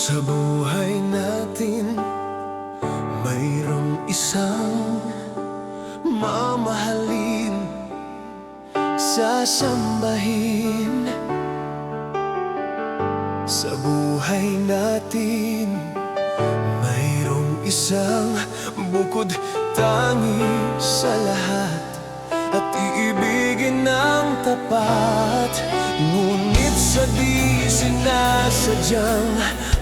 Sa buhay natin, mayroong isang mamahalin, sasambahin. Sa buhay natin, mayroong isang bukod tangi sa lahat, at iibigin ng tapat. Ngunit sa di sinasadyang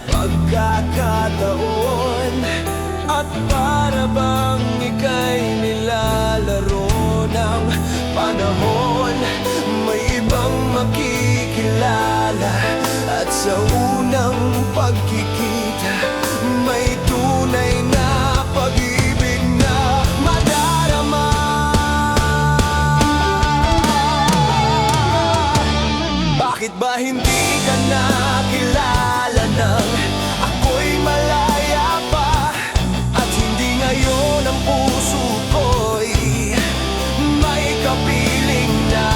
pagkakataon, at para bang ika'y nilalaro ng panahon, may ibang makikilala, at sa unang pagkikita may tunay na pag-ibig na madarama. Bakit ba hindi ka nakilala nang ako'y malaya pa, at hindi ngayon ang puso ko'y may kapiling na?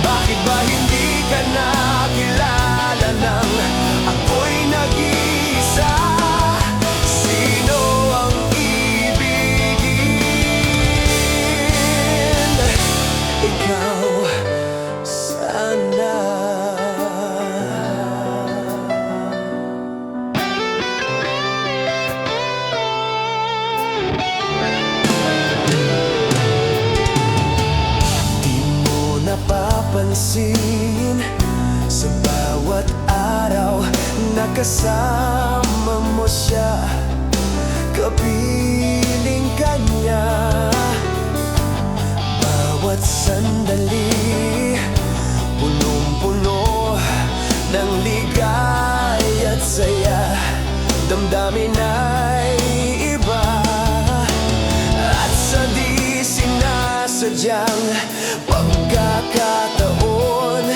Bakit ba hindi ka nakilala nang ako'y nag-iisa? Sino ang ibigin? Ikaw sana. Napapansin sa bawat araw na kasama mo siya, kapiling ka niya. Bawat sandali, punong-puno ng ligaya at saya, damdamin ay iba. At sa di sinasadyang pagkakataon,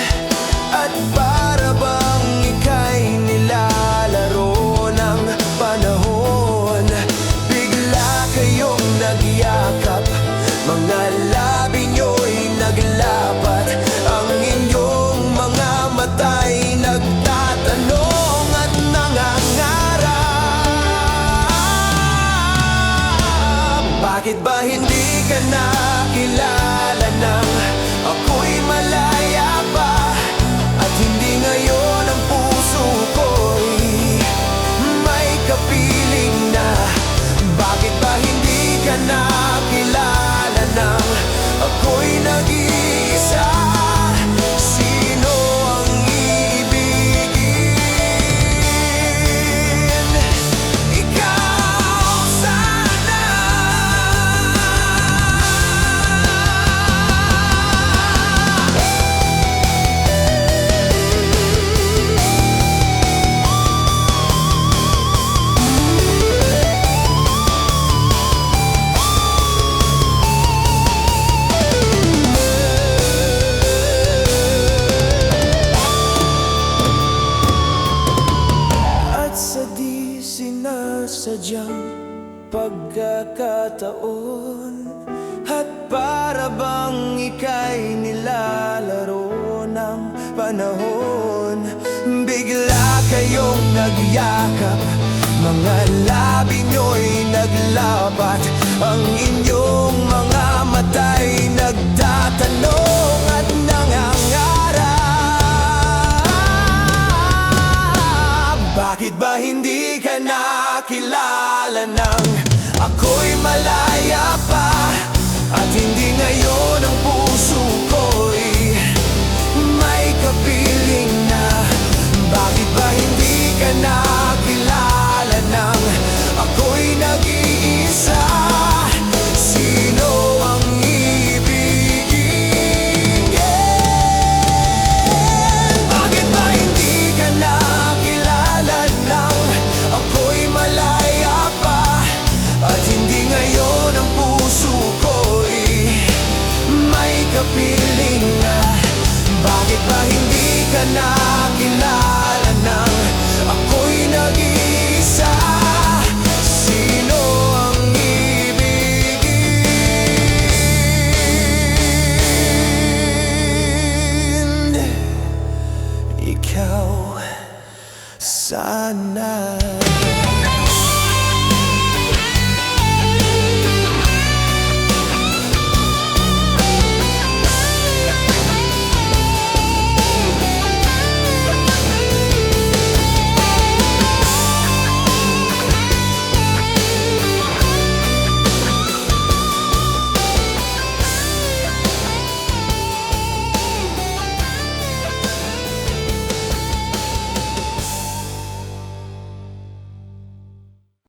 at para bang ika'y nilalaro ng panahon, bigla kayong nagyakap, mga labi nyo'y naglapat, ang inyong mga mata'y nagtatanong at nangangarap. Bakit ba hindi ka nakilala nang ako'y malaya pa, at hindi ngayon ang puso ko'y may kapiling na? Bakit ba hindi ka nakilala nang ako'y nag-iisa? Sino ang ibigin? Ikaw sana. Sadyang pagkakataon, at para bang ika'y nilalaro ng panahon, bigla kayong nagyakap, mga labi nyo'y naglapat, ang inyong mga mata'y nagtatanong at nangangarap. Bakit ba hindi ka nakilala nang ako'y malaya pa, at hindi ngayon ang puso ko'y may kapiling na? Bakit ba hindi ka nakilala nang ako'y nag-iisa? Sino ang ibigin? Bakit ba hindi ka nakilala nang ako'y malaya pa, at hindi ngayon ang puso ko'y may kapiling na? Bakit ba hindi ka nakilala?